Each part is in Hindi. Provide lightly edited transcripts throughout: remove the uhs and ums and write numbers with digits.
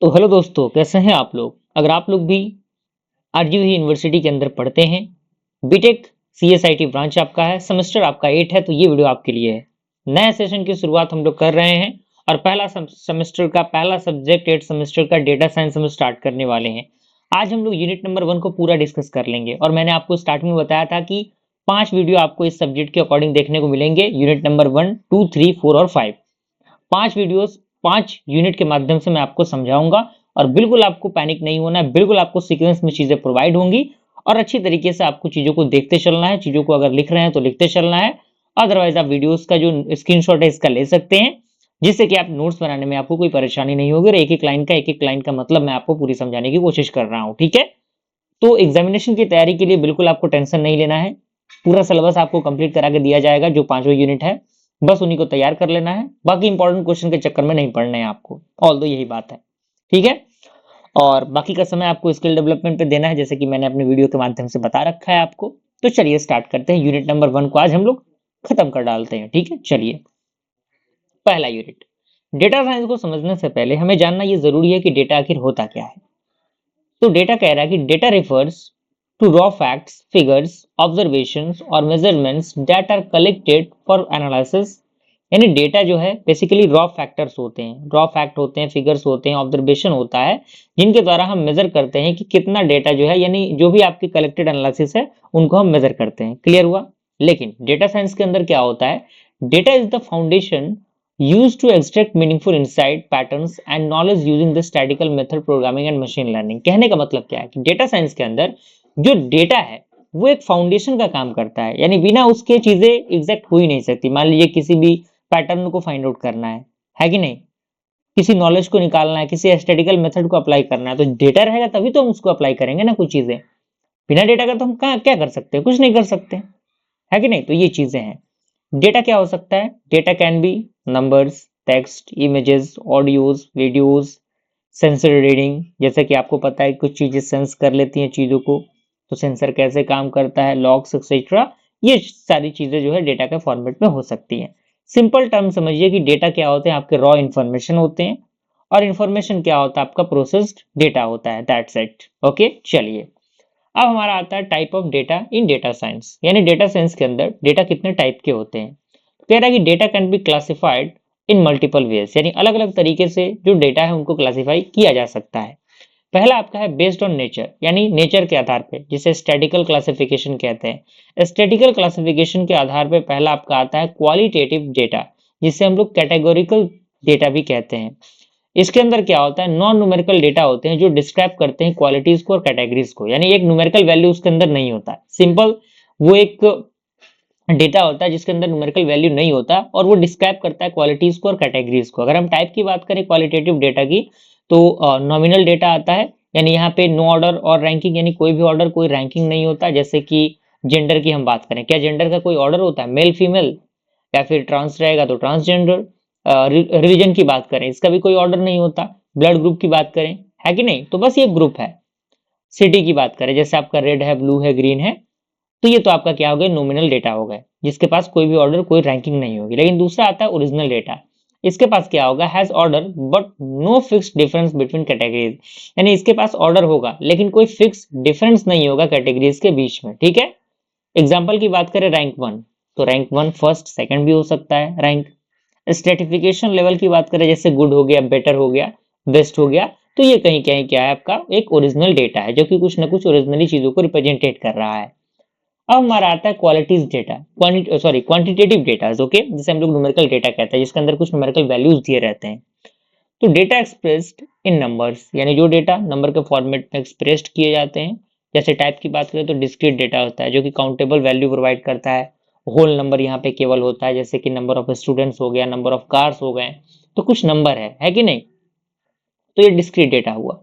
तो हेलो दोस्तों, कैसे हैं आप लोग। अगर आप लोग भी आरजीयू यूनिवर्सिटी के अंदर पढ़ते हैं, बीटेक सीएसआईटी ब्रांच आपका है, सेमेस्टर आपका 8 है, तो ये वीडियो आपके लिए है। नए सेशन की शुरुआत हम लोग कर रहे हैं और पहला सेमेस्टर का पहला सब्जेक्ट 8 सेमेस्टर का डेटा साइंस हम स्टार्ट करने वाले हैं। आज हम लोग यूनिट नंबर 1 को पूरा डिस्कस कर लेंगे और मैंने आपको स्टार्टिंग में बताया था कि 5 वीडियो आपको इस सब्जेक्ट के अकॉर्डिंग देखने को मिलेंगे। यूनिट नंबर 1, 2, 3, 4 और 5, 5 वीडियोस 5 यूनिट के माध्यम से मैं आपको समझाऊंगा और बिल्कुल आपको पैनिक नहीं होना है। बिल्कुल आपको सीक्वेंस में चीजें प्रोवाइड होंगी और अच्छी तरीके से आपको चीजों को देखते चलना है। चीजों को अगर लिख रहे हैं तो लिखते चलना है, अदरवाइज आप वीडियोस का जो स्क्रीनशॉट है इसका ले सकते हैं, जिससे कि आप नोट्स बनाने में आपको कोई परेशानी नहीं होगी और एक एक लाइन का मतलब मैं आपको पूरी समझाने की कोशिश कर रहा हूँ। ठीक है, तो एग्जामिनेशन की तैयारी के लिए बिल्कुल आपको टेंशन नहीं लेना है। पूरा सिलेबस आपको कंप्लीट करा के दिया जाएगा, जो 5वां यूनिट है बस उन्हीं को तैयार कर लेना है। बाकी इंपॉर्टेंट क्वेश्चन के चक्कर में नहीं पढ़ना है आपको, ऑल दो यही बात है। ठीक है, और बाकी का समय आपको स्किल डेवलपमेंट पे देना है, जैसे कि मैंने अपने वीडियो के माध्यम से बता रखा है आपको। तो चलिए स्टार्ट करते हैं। यूनिट नंबर 1 को आज हम लोग खत्म कर डालते हैं। ठीक है, चलिए पहला यूनिट। डेटा साइंस को समझने से पहले हमें जानना ये जरूरी है कि डेटा आखिर होता क्या है। तो डेटा कह रहा है कि data refers to raw facts, figures, observations और measurements that are collected for analysis. यानी डेटा जो है बेसिकली रॉ फैक्टर्स होते हैं, रॉ फैक्ट होते हैं, फिगर्स होते हैं, ऑब्जर्वेशन होता है, जिनके द्वारा हम मेजर करते हैं कि कितना डेटा जो है, यानी जो भी आपकी कलेक्टेड एनालिसिस है उनको हम मेजर करते हैं। क्लियर हुआ। लेकिन डेटा साइंस के अंदर क्या होता है, data is the foundation used to extract meaningful insight, patterns and knowledge using the statistical method, programming and machine learning। कहने का मतलब क्या है कि डेटा साइंस के अंदर जो डेटा है वो एक फाउंडेशन का काम करता है, यानी बिना उसके चीजें एग्जैक्ट हो ही नहीं सकती। मान लीजिए किसी भी पैटर्न को फाइंड आउट करना है कि नहीं, किसी नॉलेज को निकालना है, किसी स्टैटिस्टिकल मेथड को अप्लाई करना है, तो डेटा रहेगा तभी तो हम उसको अप्लाई करेंगे ना। कुछ चीजें बिना डेटा का तो हम क्या कर सकते हैं, कुछ नहीं कर सकते, है कि नहीं। तो ये चीजें हैं। डेटा क्या हो सकता है, data can be numbers, text, images, audios, videos, sensor reading. जैसे कि आपको पता है कुछ चीजें सेंस कर लेती हैं चीजों को, तो सेंसर कैसे काम करता है, लॉग्स एक्सेट्रा, ये सारी चीजें जो है डेटा के फॉर्मेट में हो सकती हैं। सिंपल टर्म समझिए कि डेटा क्या होते हैं, आपके रॉ इन्फॉर्मेशन होते हैं, और इन्फॉर्मेशन क्या होता है, आपका प्रोसेस्ड डेटा होता है। That's it. ओके, चलिए अब हमारा आता है type of data in data science. यानी डेटा साइंस के अंदर डेटा कितने टाइप के होते हैं। कह रहा है कि data can be classified in multiple ways, यानी अलग अलग तरीके से जो डेटा है उनको क्लासिफाई किया जा सकता है। पहला आपका है बेस्ड ऑन नेचर, यानी नेचर के आधार पे, जिसे स्टैटिकल क्लासिफिकेशन कहते हैं। स्टैटिकल क्लासिफिकेशन के आधार पे पहला आपका आता है क्वालिटेटिव डेटा, जिसे हम लोग कैटेगोरिकल डेटा भी कहते हैं। इसके अंदर क्या होता है, नॉन न्यूमेरिकल डेटा होते हैं जो डिस्क्राइब करते हैं क्वालिटीज को और कैटेगरीज को, यानी एक न्यूमेरिकल वैल्यू उसके अंदर नहीं होता। सिंपल वो एक डेटा होता है जिसके अंदर न्यूमेरिकल वैल्यू नहीं होता और वो डिस्क्राइब करता है क्वालिटीज को और कैटेगरीज को। अगर हम टाइप की बात करें क्वालिटेटिव डेटा की, तो नॉमिनल डेटा आता है, यानी यहाँ पे नो ऑर्डर और रैंकिंग, यानी कोई भी ऑर्डर कोई रैंकिंग नहीं होता। जैसे कि जेंडर की हम बात करें, क्या जेंडर का कोई ऑर्डर होता है, मेल फीमेल, या फिर ट्रांस रहेगा तो ट्रांसजेंडर। रिलीजन की बात करें, इसका भी कोई ऑर्डर नहीं होता। ब्लड ग्रुप की बात करें, है कि नहीं, तो बस ये ग्रुप है। सिटी की बात करें, जैसे आपका रेड है, ब्लू है, ग्रीन है, तो ये तो आपका क्या हो गया, नॉमिनल डेटा हो गया, जिसके पास कोई भी ऑर्डर कोई रैंकिंग नहीं होगी। लेकिन दूसरा आता है ओरिजिनल डेटा। इसके पास क्या होगा, has order but no fixed difference between categories, यानी इसके पास ऑर्डर होगा लेकिन कोई फिक्स डिफरेंस नहीं होगा कैटेगरीज के बीच में। ठीक है, एग्जाम्पल की बात करें रैंक 1, तो रैंक 1 फर्स्ट सेकंड भी हो सकता है रैंक। स्ट्रेटिफिकेशन लेवल की बात करें, जैसे गुड हो गया, बेटर हो गया, बेस्ट हो गया, तो ये कहीं कहीं क्या है, आपका एक ओरिजिनल डेटा है जो कि कुछ ना कुछ ओरिजिनली चीजों को रिप्रेजेंटेट कर रहा है। अब हमारा आता है qualities data, quantitative data. Okay, जिसे हम लोग न्यूमेरिकल डेटा कहते हैं, जिसके अंदर कुछ न्यूमेरिकल वैल्यूज दिए रहते हैं। तो डेटा एक्सप्रेस्ड इन नंबर्स, यानी जो डेटा नंबर के फॉर्मेट में एक्सप्रेस्ड किए जाते हैं। जैसे टाइप की बात करें तो डिस्क्रीट डेटा होता है जो कि काउंटेबल वैल्यू प्रोवाइड करता है। होल नंबर यहाँ पे केवल होता है, जैसे कि नंबर ऑफ स्टूडेंट्स हो गया, नंबर ऑफ कार्स हो गए, तो कुछ नंबर है कि नहीं, तो ये डिस्क्रीट डेटा हुआ।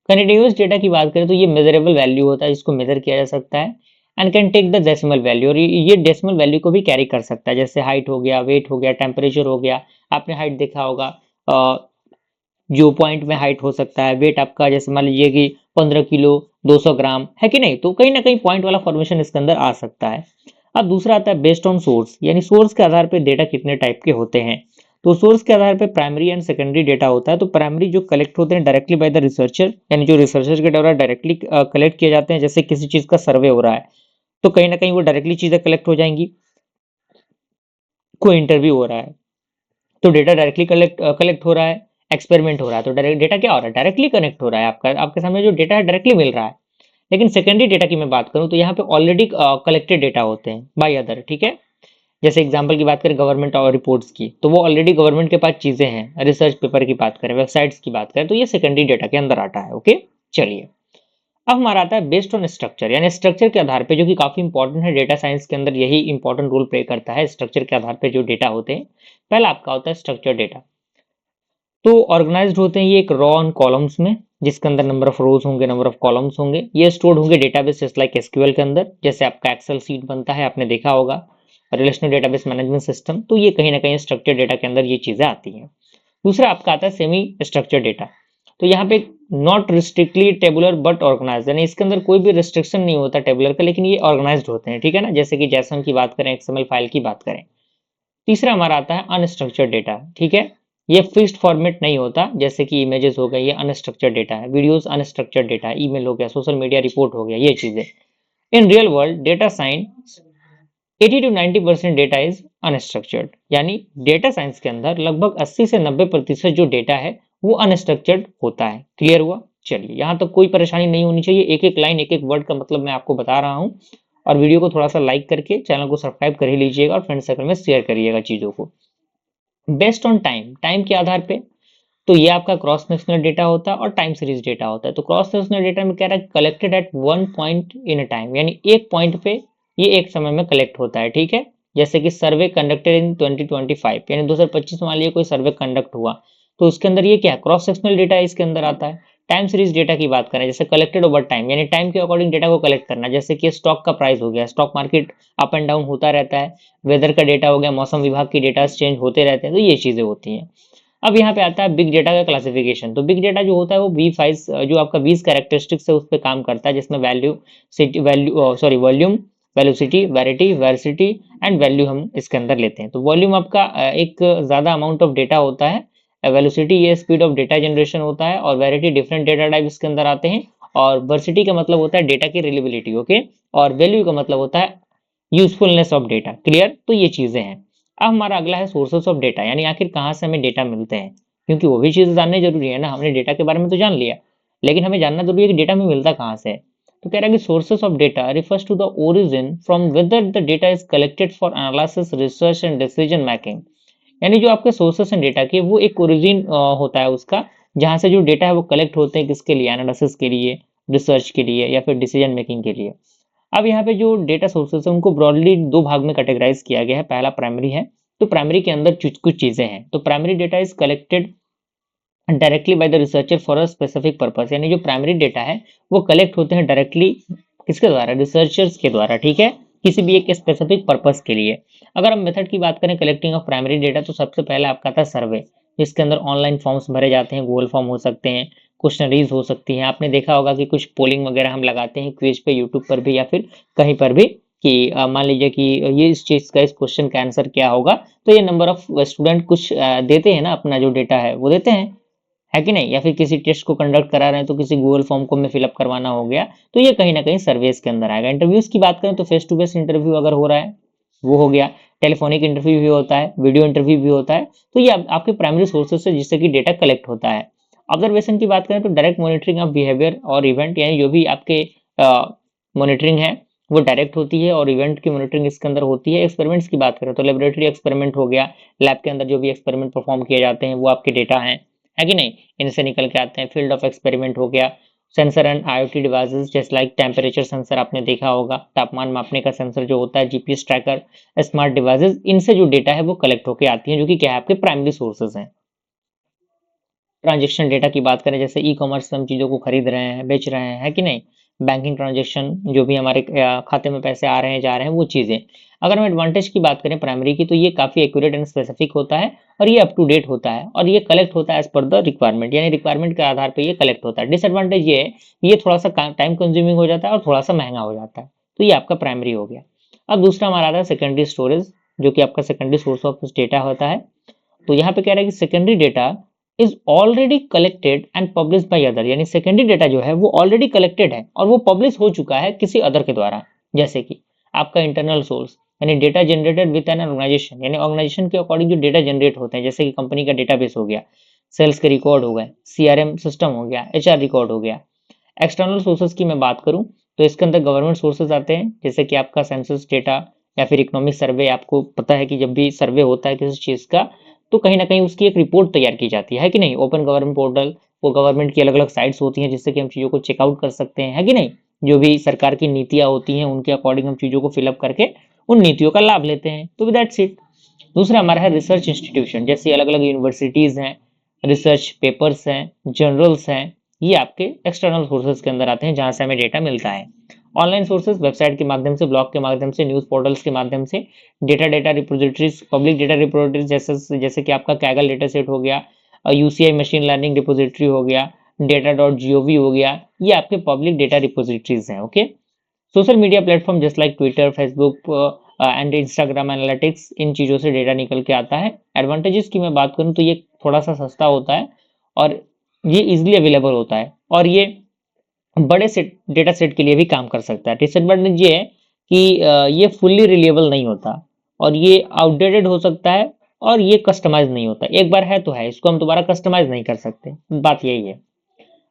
कंटिन्यूअस डेटा की बात करें तो ये मेजरेबल वैल्यू होता है, जिसको मेजर किया जा सकता है, and can take the decimal value, और ये डेसिमल वैल्यू को भी कैरी कर सकता है। जैसे हाइट हो गया, वेट हो गया, टेम्परेचर हो गया। आपने हाइट देखा होगा, जो पॉइंट में हाइट हो सकता है। वेट आपका जैसे मान लीजिए कि 15 किलो 200 ग्राम, है कि नहीं, तो कहीं ना कहीं पॉइंट वाला फॉर्मेशन इसके अंदर आ सकता है। अब दूसरा आता है बेस्ड ऑन सोर्स, यानी सोर्स के आधार पर डेटा कितने टाइप के होते हैं। तो सोर्स के आधार पे प्राइमरी एंड सेकेंडरी डेटा होता है। तो प्राइमरी जो कलेक्ट होते हैं डायरेक्टली बाय द रिसर्चर, यानी जो रिसर्चर के द्वारा डायरेक्टली कलेक्ट किए जाते हैं, जैसे किसी चीज का सर्वे हो रहा है तो कहीं ना कहीं वो डायरेक्टली चीजें कलेक्ट हो जाएंगी। कोई इंटरव्यू हो रहा है तो डेटा डायरेक्टली कलेक्ट हो रहा है, एक्सपेरिमेंट हो रहा है तो डायरेक्ट डेटा क्या हो रहा है, डायरेक्टली कनेक्ट हो रहा है, आपका आपके सामने जो डेटा है डायरेक्टली मिल रहा है। लेकिन सेकेंडरी डेटा की मैं बात करूं तो यहाँ पे ऑलरेडी कलेक्टेड डेटा होते हैं बाय अदर, ठीक है। जैसे एग्जांपल की बात करें गवर्नमेंट और रिपोर्ट्स की, तो वो ऑलरेडी गवर्नमेंट के पास चीजें हैं। रिसर्च पेपर की बात करें, वेबसाइट्स की बात करें, तो ये सेकेंडरी डेटा के अंदर आता है। ओके, चलिए अब हमारा आता है बेस्ड ऑन स्ट्रक्चर, यानी स्ट्रक्चर के आधार पे, जो कि काफी इंपॉर्टेंट है डेटा साइंस के अंदर, यही इंपॉर्टेंट रोल प्ले करता है। स्ट्रक्चर के आधार पे जो डेटा होते हैं, पहला आपका होता है स्ट्रक्चर डेटा। तो ऑर्गेनाइज्ड होते हैं ये एक रो ऑन कॉलम्स में, जिसके अंदर नंबर ऑफ रोज होंगे, नंबर ऑफ कॉलम्स होंगे। ये स्टोर्ड होंगे डेटाबेस लाइक एसक्यूएल के अंदर, जैसे आपका एक्सेल सीट बनता है, आपने देखा होगा, रिलेशनल डेटाबेस मैनेजमेंट सिस्टम। तो ये कहीं ना कहीं स्ट्रक्चर डेटा के अंदर ये चीजें आती हैं। दूसरा आपका आता है सेमी स्ट्रक्चर डेटा। तो यहाँ पे नॉट रिस्ट्रिक्टली टेबुलर बट ऑर्गेनाइज, यानी इसके अंदर कोई भी रिस्ट्रिक्शन नहीं होता टेबुलर का, लेकिन ये ऑर्गेनाइज्ड होते हैं, ठीक है ना। जैसे कि जैसन की बात करें, एक्सएमएल फाइल की बात करें। तीसरा हमारा आता है अनस्ट्रक्चर्ड डेटा, ठीक है। ये फिक्स्ड फॉर्मेट नहीं होता, जैसे कि इमेजेस हो गए, ये अनस्ट्रक्चर्ड डेटा है। वीडियोस अनस्ट्रक्चर्ड डेटा है, ईमेल हो गया, सोशल मीडिया रिपोर्ट हो गया, ये चीजें। In real world data science 80 to 90% data is unstructured, यानी डेटा साइंस के अंदर लगभग 80 से 90% जो डेटा है वो अनस्ट्रक्चर्ड होता है। क्लियर हुआ? चलिए, यहाँ तक कोई परेशानी नहीं होनी चाहिए। एक एक लाइन, एक एक वर्ड का मतलब मैं आपको बता रहा हूँ। और वीडियो को थोड़ा सा लाइक करके चैनल को सब्सक्राइब कर ही लीजिएगा और फ्रेंड सर्कल में शेयर करिएगा चीजों को। बेस्ड ऑन टाइम, टाइम के आधार पे, तो ये आपका क्रॉस नेशनल डेटा होता है और टाइम सीरीज डेटा होता है। तो क्रॉस नेशनल डेटा में कह रहा है collected at one point in a time, यानी एक पॉइंट पे ये एक समय में कलेक्ट होता है, ठीक है। जैसे कि सर्वे कंडक्टेड इन 2025, यानी 2025 में मान लीजिए कोई सर्वे कंडक्ट हुआ, तो उसके अंदर ये क्या क्रॉस सेक्शनल डेटा इसके अंदर आता है। टाइम सीरीज डेटा की बात करें, जैसे कलेक्टेड ओवर टाइम, यानी टाइम के अकॉर्डिंग डेटा को कलेक्ट करना। जैसे कि स्टॉक का प्राइस हो गया, stock market up and down होता रहता है। वेदर का डेटा हो गया, मौसम विभाग की डेटा चेंज होते रहते हैं, तो ये चीजें होती हैं। अब यहाँ पे आता है बिग डेटा का क्लासिफिकेशन। तो बिग डेटा जो होता है वो V5 जो आपका 20 कैरेक्टरिस्टिक्स है उस पर काम करता है, जिसमें volume, velocity, verity, varsity and value हम इसके अंदर लेते हैं। तो वॉल्यूम आपका एक ज्यादा अमाउंट ऑफ डेटा होता है, वेलोसिटी ये स्पीड ऑफ डेटा जनरेशन होता है, और वेरिटी डिफरेंट डेटा टाइप इसके अंदर आते हैं, और वर्सिटी का मतलब होता है डेटा की रिलेबिलिटी, ओके, और वैल्यू का मतलब होता है यूजफुलनेस ऑफ डेटा। क्लियर? तो ये चीजें हैं। अब हमारा अगला है सोर्सेस ऑफ डेटा, यानी आखिर कहाँ से हमें डेटा मिलते हैं, क्योंकि वो भी चीजें जानने जरूरी है ना। हमने डेटा के बारे में तो जान लिया, लेकिन हमें जानना जरूरी है कि डेटा में मिलता कहाँ से है। तो कह रहा है कि sources of data refers to the origin from whether the data is collected for analysis, research and decision making. यानी जो आपके सोर्सेस एंड डेटा के, वो एक ओरिजिन होता है उसका, जहां से जो डेटा है वो कलेक्ट होते हैं, किसके लिए, एनालिसिस के लिए, रिसर्च के लिए, या फिर डिसीजन मेकिंग के लिए। अब यहाँ पे जो डेटा सोर्सेस है उनको ब्रॉडली दो भाग में कैटेगराइज किया गया है। पहला प्राइमरी है, तो प्राइमरी के अंदर कुछ चीजें हैं। तो primary data is collected directly by the researcher for a specific purpose, यानी जो प्राइमरी डेटा है वो कलेक्ट होते हैं डायरेक्टली किसके द्वारा, रिसर्चर्स के द्वारा, ठीक है, किसी भी एक स्पेसिफिक पर्पस के लिए। अगर हम मेथड की बात करें कलेक्टिंग ऑफ प्राइमरी डेटा, तो सबसे पहले आपका था सर्वे, जिसके अंदर ऑनलाइन फॉर्म्स भरे जाते हैं, गूगल फॉर्म हो सकते हैं, क्वेश्चनरीज हो सकती हैं। आपने देखा होगा कि कुछ पोलिंग वगैरह हम लगाते हैं क्विज पे, यूट्यूब पर भी या फिर कहीं पर भी, कि मान लीजिए कि ये इस चीज का, इस क्वेश्चन का आंसर क्या होगा, तो ये नंबर ऑफ स्टूडेंट कुछ देते हैं ना, अपना जो डेटा है वो देते हैं, है कि नहीं। या फिर किसी टेस्ट को कंडक्ट करा रहे हैं तो किसी गूगल फॉर्म को हमें फिलअप करवाना हो गया, तो ये कहीं ना कहीं सर्वेस के अंदर आएगा। इंटरव्यूज की बात करें तो फेस टू फेस इंटरव्यू अगर हो रहा है वो हो गया, टेलीफोनिक इंटरव्यू भी होता है, वीडियो इंटरव्यू भी होता है। तो ये आपके प्राइमरी सोर्सेस से जिससे कि डेटा कलेक्ट होता है। ऑब्जर्वेशन की बात करें तो डायरेक्ट मॉनिटरिंग ऑफ बिहेवियर और इवेंट, यानी जो भी आपके मॉनिटरिंग है वो डायरेक्ट होती है, और इवेंट की मॉनिटरिंग इसके अंदर होती है। एक्सपेरिमेंट्स की बात करें तो लेबोरेटरी एक्सपेरिमेंट हो गया, लैब के अंदर जो भी एक्सपेरिमेंट परफॉर्म किए जाते हैं वो आपके डेटा है कि नहीं, इनसे निकल के आते हैं। फील्ड ऑफ एक्सपेरिमेंट हो गया, सेंसर एंड आईओटी डिवाइसेस जैसे लाइक टेम्परेचर सेंसर, आपने देखा होगा, तापमान मापने का सेंसर जो होता है, जीपीएस ट्रैकर, स्मार्ट डिवाइसेस, इनसे जो डेटा है वो कलेक्ट होकर आती है, जो कि क्या है, आपके प्राइमरी सोर्सेज हैं। ट्रांजेक्शन डेटा की बात करें, जैसे ई कॉमर्स हम चीजों को खरीद रहे हैं, बेच रहे हैं, है कि नहीं, बैंकिंग ट्रांजेक्शन, जो भी हमारे खाते में पैसे आ रहे हैं, जा रहे हैं, वो चीजें। अगर हम एडवांटेज की बात करें प्राइमरी की, तो ये काफी एक्यूरेट एंड स्पेसिफिक होता है, और ये अप टू डेट होता है, और ये कलेक्ट होता है एज पर द रिक्वायरमेंट, यानी रिक्वायरमेंट के आधार पर ये कलेक्ट होता है। डिसएडवांटेज ये है, ये थोड़ा सा टाइम कंज्यूमिंग हो जाता है और थोड़ा सा महंगा हो जाता है। तो ये आपका प्राइमरी हो गया। अब दूसरा हमारा आता है सेकेंडरी स्टोरेज, जो कि आपका सेकेंडरी सोर्स ऑफ डेटा होता है। तो यहाँ पे कह रहा है कि secondary data is already collected and publish by other, यानी सेकेंडरी डेटा जो है वो ऑलरेडी कलेक्टेड है और वो पब्लिश हो चुका है किसी अदर के द्वारा। जैसे कि आपका इंटरनल सोर्स, यानी data generated with an organisation, यानी ऑर्गेनाइजेशन के अकॉर्डिंग जो डेटा जनरेट होते हैं, जैसे कि कंपनी का डेटाबेस हो गया, सेल्स के रिकॉर्ड हो गए, सीआरएम सिस्टम हो गया, एचआर रिकॉर्ड हो गया। एक्सटर्नल सोर्सेज की मैं बात करूं तो इसके अंदर गवर्नमेंट सोर्सेज आते हैं, जैसे कि आपका सेंसस डेटा या फिर इकोनॉमिक सर्वे। आपको पता है कि जब भी सर्वे होता है किसी चीज का तो कहीं ना कहीं उसकी एक रिपोर्ट तैयार की जाती है कि नहीं, ओपन गवर्नमेंट पोर्टल, वो गवर्नमेंट की अलग अलग साइट्स होती हैं जिससे कि हम चीज़ों को चेकआउट कर सकते हैं, है कि नहीं। जो भी सरकार की नीतियां होती हैं उनके अकॉर्डिंग हम चीज़ों को फिलअप करके उन नीतियों का लाभ लेते हैं। तो दैट्स इट। दूसरा हमारा है रिसर्च इंस्टीट्यूशन, जैसे अलग अलग यूनिवर्सिटीज हैं, रिसर्च पेपर्स हैं, जर्नल्स हैं, ये आपके एक्सटर्नल सोर्सेज के अंदर आते हैं जहां से हमें डेटा मिलता है। ऑनलाइन सोर्सेज, वेबसाइट के माध्यम से, ब्लॉग के माध्यम से, न्यूज पोर्टल्स के माध्यम से, data repositories, public data repositories जैसे कि आपका कैगल डेटा सेट हो गया, यूसीआई मशीन लर्निंग रिपोजिटरी हो गया, data.gov हो गया, ये आपके पब्लिक डेटा रिपोजिटरीज हैं। Okay. Social media platform just like Twitter, Facebook and Instagram analytics, इन चीज़ों से डेटा निकल के आता है। एडवांटेजेस की मैं बात करूँ तो ये थोड़ा सा सस्ता होता है और ये इजिली अवेलेबल होता है और ये बड़े सेट डेटा सेट के लिए भी काम कर सकता है। डिसएडवांटेज ये है कि ये फुल्ली रिलेबल नहीं होता और ये आउटडेटेड हो सकता है और ये कस्टमाइज नहीं होता। एक बार है तो है, इसको हम दोबारा कस्टमाइज नहीं कर सकते, बात यही है।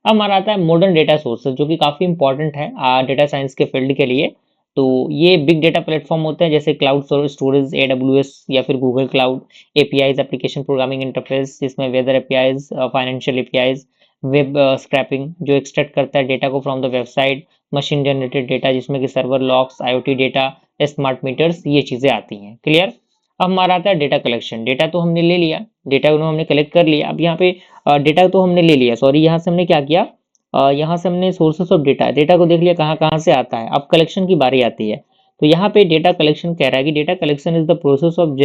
अब हमारा आता है मॉडर्न डेटा सोर्सेज, जो कि काफ़ी इंपॉर्टेंट है डेटा साइंस के फील्ड के लिए। तो ये बिग डेटा प्लेटफॉर्म होते हैं जैसे क्लाउड स्टोरेज, AWS या फिर Google cloud, APIs, application programming interface, जिसमें weather APIs, financial APIs, web scraping जो एक्सट्रैक्ट करता है डेटा को from the website, machine generated data जिसमें कि server logs, IoT data, smart meters, ये चीज़ें आती हैं। क्लियर। अब हमारा आता है डेटा कलेक्शन। डेटा तो हमने ले लिया, डेटा को हमने कलेक्ट कर लिया। अब यहाँ पे डेटा तो हमने ले लिया, सॉरी, यहाँ से हमने क्या किया, यहाँ से हमने सोर्सेस ऑफ डेटा, डेटा को देख लिया कहाँ कहाँ से आता है। अब कलेक्शन की बारी आती है। तो यहाँ पे डेटा कलेक्शन कह रहा है कि data collection is the process of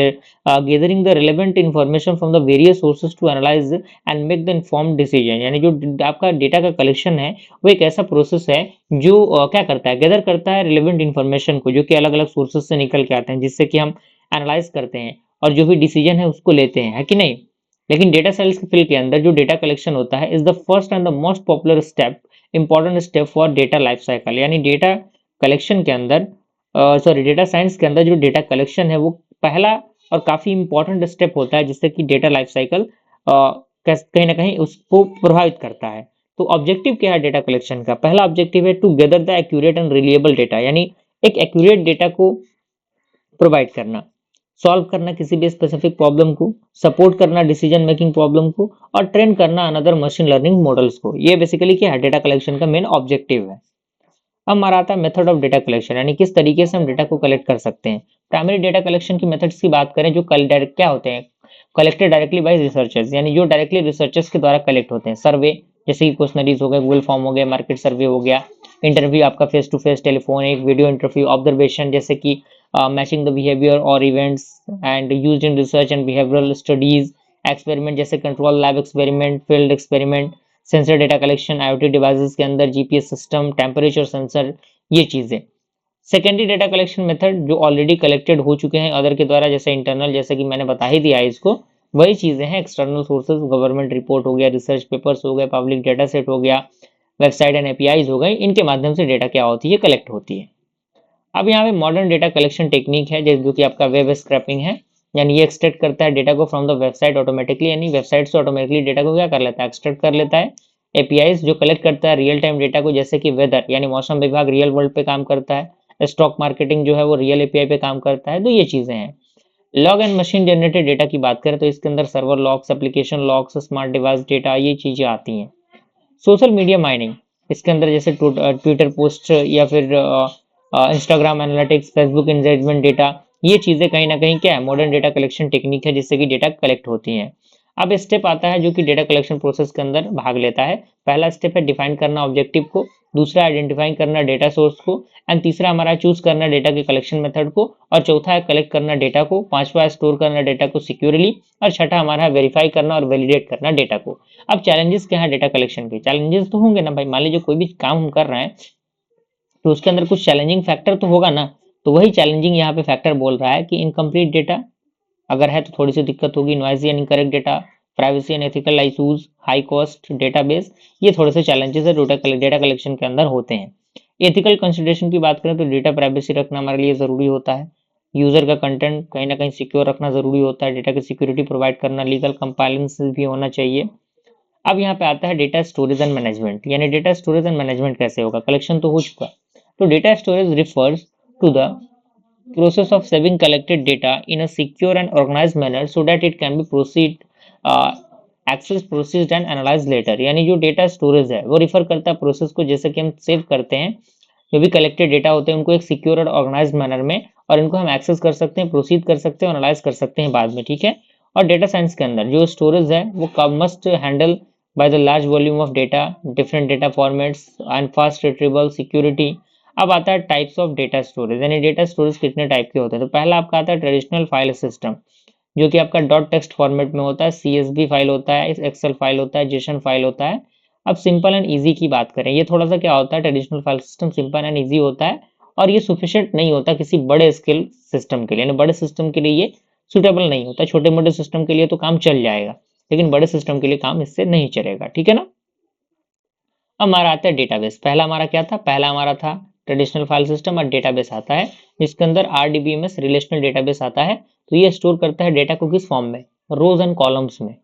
gathering the relevant information from the various sources to analyse and make the informed decision. यानी जो आपका डेटा का कलेक्शन है वो एक ऐसा प्रोसेस है जो क्या करता है, गैदर करता है रिलेवेंट इन्फॉर्मेशन को जो कि अलग अलग सोर्सेज से निकल के आते हैं, जिससे कि हम एनालाइज करते हैं और जो भी डिसीजन है उसको लेते हैं, है कि नहीं। लेकिन डेटा साइंस के फील्ड के अंदर जो डेटा कलेक्शन होता है is the first and the most popular step, important step for data life cycle. यानी डेटा कलेक्शन के अंदर, सॉरी, डेटा साइंस के अंदर जो डेटा कलेक्शन है वो पहला और काफी इंपॉर्टेंट स्टेप होता है जिससे कि डेटा लाइफ साइकिल कहीं ना कहीं उसको प्रभावित करता है। तो ऑब्जेक्टिव क्या है डेटा कलेक्शन का? पहला ऑब्जेक्टिव है to gather the accurate and reliable data, यानी एक एक्यूरेट डेटा को प्रोवाइड करना, सॉल्व करना किसी भी स्पेसिफिक प्रॉब्लम को, सपोर्ट करना डिसीजन मेकिंग प्रॉब्लम को और ट्रेन करना अनदर मशीन लर्निंग मॉडल्स को। ये बेसिकली क्या है, डेटा कलेक्शन का मेन ऑब्जेक्टिव है। अब हमारा आता है मेथड ऑफ डेटा कलेक्शन, यानी किस तरीके से हम डेटा को कलेक्ट कर सकते हैं। प्राइमरी डेटा कलेक्शन की मेथड्स की बात करें जो क्या होते हैं, कलेक्टेड डायरेक्टली बाय रिसर्चर्स, यानी जो डायरेक्टली रिसर्चर्स के द्वारा कलेक्ट होते हैं। सर्वे जैसे कि क्वेश्चनरीज हो गए, गूगल फॉर्म हो गए, मार्केट सर्वे हो गया। इंटरव्यू आपका face to face, telephonic, video interview. Observation जैसे कि मैचिंग द बिहेवियर और events and used in research and behavioural studies. Experiment जैसे control lab experiment, field experiment. Sensor data collection, IoT devices के अंदर जीपीएस सिस्टम, टेम्परेचर सेंसर, ये चीजें। सेकेंडरी डेटा कलेक्शन मेथड जो ऑलरेडी कलेक्टेड हो चुके हैं अदर के द्वारा, जैसे इंटरनल, जैसे कि मैंने बता ही दिया है इसको, वही चीजें हैं। एक्सटर्नल सोर्सेज, गवर्नमेंट रिपोर्ट हो गया, रिसर्च पेपर्स हो गए, पब्लिक डेटा सेट हो गया, वेबसाइट एंड एपीआईज हो गए। इनके माध्यम से डेटा क्या होती है, कलेक्ट होती है। अब यहाँ पे मॉडर्न डेटा कलेक्शन टेक्निक है जो कि आपका वेब स्क्रैपिंग है, यानी ये एक्सट्रैक्ट करता है डेटा को फ्रॉम द वेबसाइट ऑटोमेटिकली, यानी वेबसाइट से ऑटोमेटिकली डेटा को क्या कर लेता है, एक्सट्रैक्ट कर लेता है। एपीआईज जो कलेक्ट करता है रियल टाइम डेटा को, जैसे कि वेदर, यानी मौसम विभाग रियल वर्ल्ड पे काम करता है। स्टॉक मार्केटिंग जो है वो रियल एपीआई पे काम करता है। तो ये चीजें हैं। Log and machine generated data की बात करें तो इसके अंदर server logs, application logs, smart device data, ये चीजें आती हैं। सोशल मीडिया माइनिंग, इसके अंदर जैसे ट्विटर पोस्ट या फिर Instagram analytics, Facebook engagement data, ये चीजें कहीं ना कहीं क्या है, मॉडर्न डेटा कलेक्शन टेक्निक है जिससे कि डेटा कलेक्ट होती हैं। अब स्टेप आता है जो कि डेटा कलेक्शन प्रोसेस के अंदर भाग लेता है। पहला स्टेप है डिफाइन करना ऑब्जेक्टिव को, दूसरा आइडेंटिफाई करना डेटा सोर्स को, एंड तीसरा हमारा चूज करना डेटा के कलेक्शन मेथड को, और चौथा है कलेक्ट करना डेटा को, पांचवा है स्टोर करना डेटा को सिक्योरली, और छठा हमारा है वेरीफाई करना और वैलिडेट करना डेटा को। अब चैलेंजेस क्या है डेटा कलेक्शन के? चैलेंजेस तो होंगे ना भाई, मान लीजिए कोई भी काम हम कर रहे हैं तो उसके अंदर कुछ चैलेंजिंग फैक्टर तो होगा ना। तो वही चैलेंजिंग यहाँ पे फैक्टर बोल रहा है कि इनकम्प्लीट डेटा, अगर है तो थोड़ी सी दिक्कत होगी। Noisy and incorrect data, privacy and ethical issues, high cost database, ये थोड़े से चैलेंजेस है डेटा कलेक्शन के अंदर होते हैं। एथिकल कंसिडरेशन की बात करें तो डेटा प्राइवेसी रखना हमारे लिए ज़रूरी होता है। यूज़र का कंटेंट कहीं ना कहीं सिक्योर रखना ज़रूरी होता है। डेटा की सिक्योरिटी प्रोवाइड करना, लीगल कंप्लायंस भी होना चाहिए। अब यहाँ पे आता है डेटा स्टोरेज एंड मैनेजमेंट, यानी डेटा स्टोरेज एंड मैनेजमेंट कैसे होगा। कलेक्शन तो हो चुका, तो data storage refers to the process of saving collected data in a secure and organized manner so that it can be access processed and analyzed later। यानी जो डेटा स्टोरेज है वो रिफर करता है प्रोसेस को, जैसे कि हम सेव करते हैं जो भी कलेक्टेड डेटा होते हैं उनको एक सिक्योर और ऑर्गेनाइज मैनर में, और इनको हम एक्सेस कर सकते हैं, प्रोसीड कर सकते हैं, एनालाइज कर सकते हैं बाद में, ठीक है। और डेटा साइंस के अंदर जो स्टोरेज है वो must handle by the large volume of data, different data formats and fast retrieval, security. अब आता है टाइप्स ऑफ डेटा स्टोरेज, यानी डेटा स्टोरेज कितने टाइप के होते हैं। तो पहला आपका आता है ट्रेडिशनल फाइल सिस्टम, जो कि आपका डॉट टेक्स्ट फॉर्मेट में होता है, सीएसवी फाइल होता है, एक्सेल फाइल होता है, जेसन फाइल होता है। अब सिंपल एंड इजी की बात करें, ये थोड़ा सा क्या होता है, traditional file system simple and easy होता है और ये सफिशिएंट नहीं होता किसी बड़े स्केल सिस्टम के लिए, यानी बड़े सिस्टम के लिए ये सुटेबल नहीं होता। छोटे मोटे सिस्टम के लिए तो काम चल जाएगा, लेकिन बड़े सिस्टम के लिए काम इससे नहीं चलेगा, ठीक है ना। अब हमारा आता है डेटाबेस। पहला हमारा क्या था, पहला हमारा था ट्रेडिशनल फाइल सिस्टम, और डेटाबेस आता है जिसके अंदर आरडीबीएमएस रिलेशनल डेटाबेस आता है। तो ये स्टोर करता है डेटा को किस फॉर्म में, रोज एंड कॉलम्स में,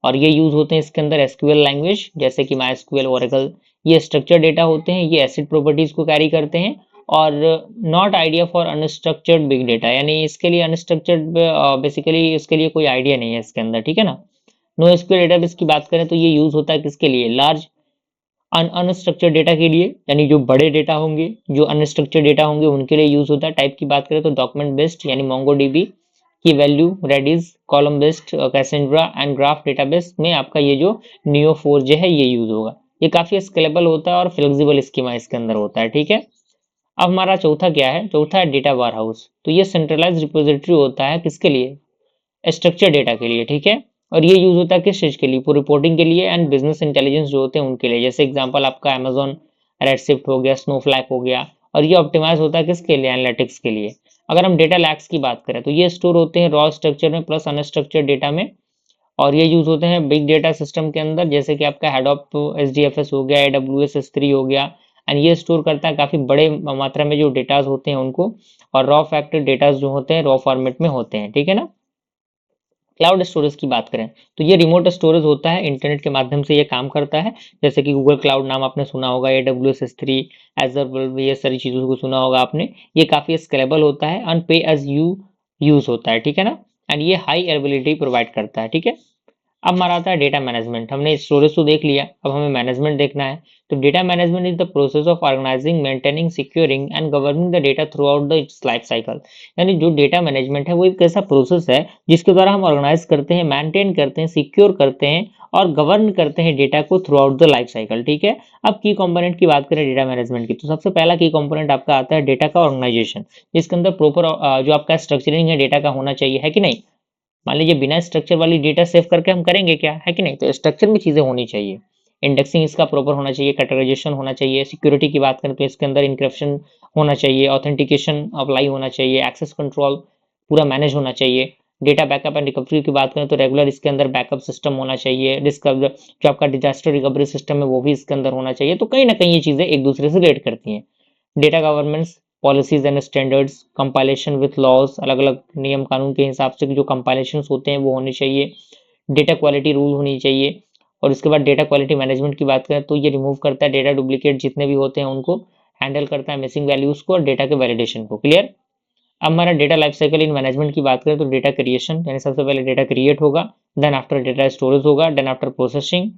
और ये यूज होते हैं इसके अंदर एसक्यूएल लैंग्वेज जैसे कि माइस्क्यूएल, ओरेकल। ये स्ट्रक्चर डेटा होते हैं, ये एसिड प्रॉपर्टीज को कैरी करते हैं, और not idea for unstructured big data, यानी इसके लिए अनस्ट्रक्चर्ड बेसिकली इसके लिए कोई आइडिया नहीं है इसके अंदर, ठीक है ना। नो एसक्यूएल डेटाबेस की बात करें तो ये यूज होता है किसके लिए, लार्ज अनस्ट्रक्चर्ड डेटा के लिए, यानी जो बड़े डेटा होंगे, जो अनस्ट्रक्चर्ड डेटा होंगे उनके लिए यूज होता है। टाइप की बात करें तो डॉक्यूमेंट बेस्ड यानी मोंगोडीबी की value, Redis, column based Cassandra and graph database में आपका ये जो नियो4 जो है ये यूज होगा। ये काफी स्केलेबल होता है और फ्लेक्सिबल स्कीमा इसके अंदर होता है, ठीक है। अब हमारा चौथा क्या है, चौथा है डेटा वेयरहाउस। तो ये सेंट्रलाइज रिपोजिटरी होता है किसके लिए, स्ट्रक्चर डेटा के लिए, ठीक है। और ये यूज होता है किस चीज के लिए, पूरी रिपोर्टिंग के लिए एंड बिजनेस इंटेलिजेंस जो होते हैं उनके लिए। जैसे एग्जांपल आपका अमेजोन रेडशिफ्ट हो गया, स्नोफ्लैक हो गया, और ये ऑप्टिमाइज होता है किसके लिए, एनालिटिक्स के लिए। अगर हम डेटा लैक्स की बात करें तो ये स्टोर होते हैं रॉ स्ट्रक्चर में प्लस अनस्ट्रक्चर्ड डेटा में, और ये यूज होते हैं बिग डेटा सिस्टम के अंदर, जैसे कि आपका हेड ऑफ एसडीएफएस हो गया, एडब्ल्यूएस S3 हो गया। एंड ये स्टोर करता है काफी बड़े मात्रा में जो डेटाज होते हैं उनको, और रॉ फैक्टर डेटाज जो होते हैं रॉ फॉर्मेट में होते हैं, ठीक है ना। क्लाउड स्टोरेज की बात करें तो ये रिमोट स्टोरेज होता है, इंटरनेट के माध्यम से ये काम करता है। जैसे कि गूगल क्लाउड नाम आपने सुना होगा, AWS S3, एजर, ये सारी चीज़ों को सुना होगा आपने। ये काफ़ी स्केलेबल होता है, अन पे एज यू यूज होता है, ठीक है ना। एंड ये हाई अवेलेबिलिटी प्रोवाइड करता है, ठीक है। अब हमारा आता है डेटा मैनेजमेंट। हमने स्टोरेज तो देख लिया, अब हमें मैनेजमेंट देखना है। तो data management is the process of organising, maintaining, securing and governing the data throughout the its life cycle. यानी जो डेटा मैनेजमेंट है वो एक ऐसा प्रोसेस है जिसके द्वारा हम ऑर्गेनाइज करते हैं, मेंटेन करते हैं, सिक्योर करते हैं और गवर्न करते हैं डेटा को through out the life cycle, ठीक है। अब की कंपोनेंट की बात करें डेटा मैनेजमेंट की, तो सबसे पहला की कंपोनेंट आपका आता है डेटा का ऑर्गेनाइजेशन, जिसके अंदर प्रॉपर जो आपका स्ट्रक्चरिंग है डेटा का होना चाहिए, है कि नहीं। मान लीजिए बिना स्ट्रक्चर वाली डेटा सेव करके हम करेंगे क्या, है कि नहीं। तो स्ट्रक्चर में चीजें होनी चाहिए, इंडेक्सिंग इसका प्रॉपर होना चाहिए, कैटेगराइजेशन होना चाहिए। सिक्योरिटी की बात करें तो इसके अंदर इंक्रिप्शन होना चाहिए, ऑथेंटिकेशन अप्लाई होना चाहिए, एक्सेस कंट्रोल पूरा मैनेज होना चाहिए। डेटा बैकअप एंड रिकवरी की बात करें तो रेगुलर इसके अंदर बैकअप सिस्टम होना चाहिए। डिस्कवर जो आपका डिजास्टर रिकवरी सिस्टम है वो भी इसके अंदर होना चाहिए। तो कहीं ना कहीं ये चीजें एक दूसरे से रिलेट करती हैं। Data governance, policies and standards, compilation with laws, अलग अलग नियम कानून के हिसाब से जो कंपाइलेशन होते हैं वो होने चाहिए। डेटा क्वालिटी रूल होनी चाहिए। और उसके बाद डेटा क्वालिटी मैनेजमेंट की बात करें तो ये रिमूव करता है डेटा डुप्लीकेट जितने भी होते हैं उनको, हैंडल करता है मिसिंग वैल्यूज को और डेटा के वैलिडेशन को। क्लियर। अब हमारा data life cycle in management की बात करें तो डेटा क्रिएशन, यानी सबसे पहले डेटा क्रिएट होगा, देन आफ्टर डेटा स्टोरेज होगा, then after processing,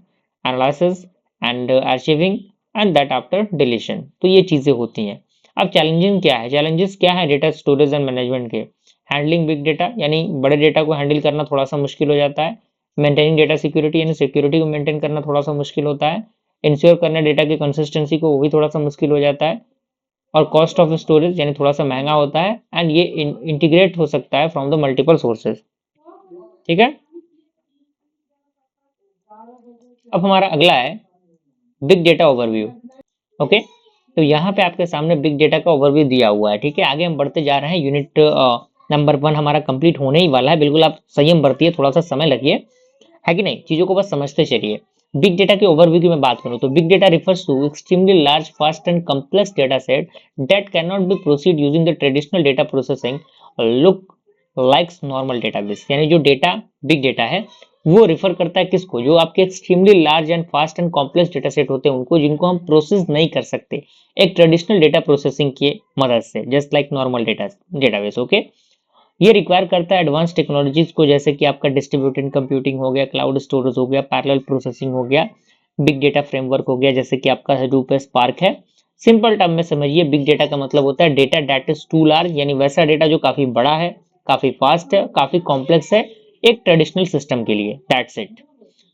analysis and archiving, and that after deletion. तो ये चीजें होती हैं। अब चैलेंजिंग क्या है, चैलेंजेस क्या है डेटा स्टोरेज एंड मैनेजमेंट के। हैंडलिंग बिग डेटा, यानी बड़े डेटा को हैंडल करना थोड़ा सा मुश्किल हो जाता है। मेंटेनिंग डेटा सिक्योरिटी, यानी सिक्योरिटी को मेंटेन करना थोड़ा सा मुश्किल होता है। इंश्योर करना डेटा की कंसिस्टेंसी को, वो भी थोड़ा सा मुश्किल हो जाता है। और कॉस्ट ऑफ स्टोरेज, यानी थोड़ा सा महंगा होता है। एंड ये इंटीग्रेट हो सकता है फ्रॉम द मल्टीपल सोर्सेज, ठीक है। अब हमारा अगला है बिग डेटा ओवरव्यू। ओके, तो यहाँ पे आपके सामने बिग डेटा का ओवरव्यू दिया हुआ है, ठीक है। आगे हम बढ़ते जा रहे हैं यूनिट नंबर 1 हमारा कंप्लीट होने ही वाला है, बिल्कुल आप संयम बरतिए, थोड़ा सा समय लगिए, है कि नहीं, चीजों को बस समझते चलिए। बिग डेटा के ओवरव्यू की मैं बात करूं तो big data refers to extremely large fast and complex data set that can not be proceed using the traditional data processing look likes normal database. यानी जो डेटा बिग डेटा है वो रिफर करता है किसको, जो आपके extremely large and fast and complex data set होते हैं उनको, जिनको हम प्रोसेस नहीं कर सकते एक ट्रेडिशनल डेटा प्रोसेसिंग की मदद से, just like normal database. Okay, ये रिक्वायर करता है एडवांस टेक्नोलॉजीज को, जैसे कि आपका डिस्ट्रीब्यूटेड कंप्यूटिंग हो गया, क्लाउड स्टोरेज हो गया, पैरेलल प्रोसेसिंग हो गया, बिग डेटा फ्रेमवर्क हो गया, जैसे कि आपका हडूप है, स्पार्क है। सिंपल टर्म में समझिए, बिग डेटा का मतलब होता है data that is too large, यानी वैसा डेटा जो काफी बड़ा है, काफी फास्ट है, काफी कॉम्प्लेक्स है एक ट्रेडिशनल सिस्टम के लिए। That's it.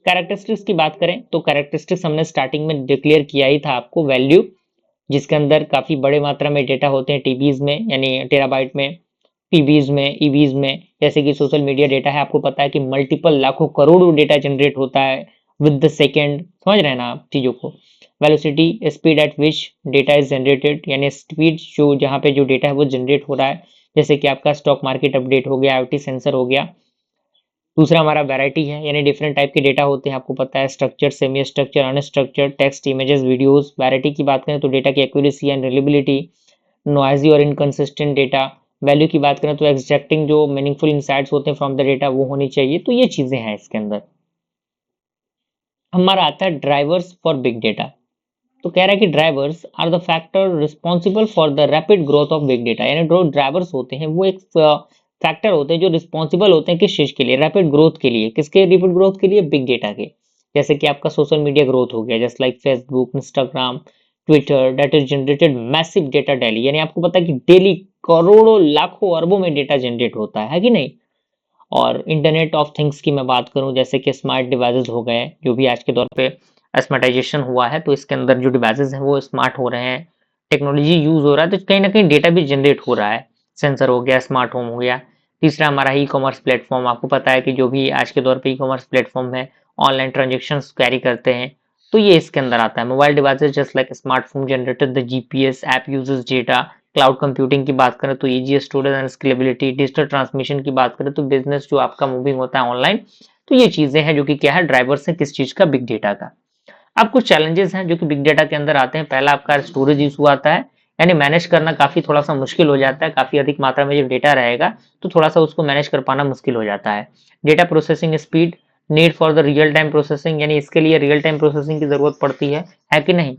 कैरेक्टरिस्टिक्स की बात करें तो कैरेक्टरिस्टिक्स हमने स्टार्टिंग में डिक्लेयर किया ही था आपको, वैल्यू जिसके अंदर काफी बड़े मात्रा में डेटा होते हैं टीबीज में, यानी टेराबाइट में, पीबीज में, ईबीज में। जैसे कि सोशल मीडिया डेटा है, आपको पता है कि मल्टीपल लाखों करोड़ों डेटा जनरेट होता है विद द सेकेंड, समझ रहे हैं ना आप चीजों को। Velocity, speed at which data is generated, यानी स्पीड जो जहाँ पे जो डेटा है वो जनरेट हो रहा है, जैसे कि आपका स्टॉक मार्केट अपडेट हो गया, IoT सेंसर हो गया। दूसरा हमारा वैरायटी है, यानी डिफरेंट टाइप के डेटा होते हैं, आपको पता है, structure, semi structure, unstructured, text, images, videos. Variety की बात करें तो डेटा की एक्यूरेसी एंड रिलेबिलिटी, नॉइजी और इनकंसिस्टेंट डेटा। वैल्यू की बात करें तो एक्सट्रैक्टिंग जो मीनिंगफुल इंसाइट्स होते हैं फ्रॉम द डेटा वो होनी चाहिए। तो ये चीजें हैं इसके अंदर। हमारा आता है ड्राइवर्स फॉर बिग डेटा। तो कह रहा है कि drivers are the factor responsible for the rapid growth of big data, यानी जो ड्राइवर्स होते हैं वो एक फैक्टर होते हैं जो रिस्पॉन्सिबल होते हैं किस चीज के लिए, रैपिड ग्रोथ के लिए। किसके रैपिड ग्रोथ के लिए, बिग डेटा के। जैसे कि आपका सोशल मीडिया ग्रोथ हो गया, just like Facebook, Instagram, Twitter, that is generated massive data daily, यानी आपको पता है कि डेली करोड़ों लाखों अरबों में डेटा जनरेट होता है कि नहीं। और इंटरनेट ऑफ थिंग्स की मैं बात करूं, जैसे कि स्मार्ट डिवाइसेस हो गए, जो भी आज के दौर पे स्मार्टाइजेशन हुआ है, तो इसके अंदर जो डिवाइसेस हैं वो स्मार्ट हो रहे हैं, टेक्नोलॉजी यूज हो रहा है, तो कहीं ना कहीं डेटा भी जनरेट हो रहा है। सेंसर हो गया, स्मार्ट होम हो गया। तीसरा हमारा ई कॉमर्स प्लेटफॉर्म, आपको पता है कि जो भी आज के दौर पे ई कॉमर्स प्लेटफॉर्म है, ऑनलाइन ट्रांजेक्शन कैरी करते हैं, तो ये इसके अंदर आता है। Mobile devices just like smartphone generated the GPS app uses data. Cloud computing की बात करें तो easy storage and scalability. Digital transmission की बात करें तो बिजनेस जो आपका मूविंग होता है ऑनलाइन। तो ये चीजें हैं जो कि क्या है, ड्राइवर्स है किस चीज का, बिग डेटा का। अब कुछ चैलेंजेस हैं जो कि बिग डेटा के अंदर आते हैं। पहला आपका स्टोरेज इशू आता है, यानी मैनेज करना काफी थोड़ा सा मुश्किल हो जाता है। काफी अधिक मात्रा में जब डेटा रहेगा तो थोड़ा सा उसको मैनेज कर पाना मुश्किल हो जाता है। Data processing speed, need for the real time processing, यानी इसके लिए रियल टाइम प्रोसेसिंग की जरूरत पड़ती है कि नहीं।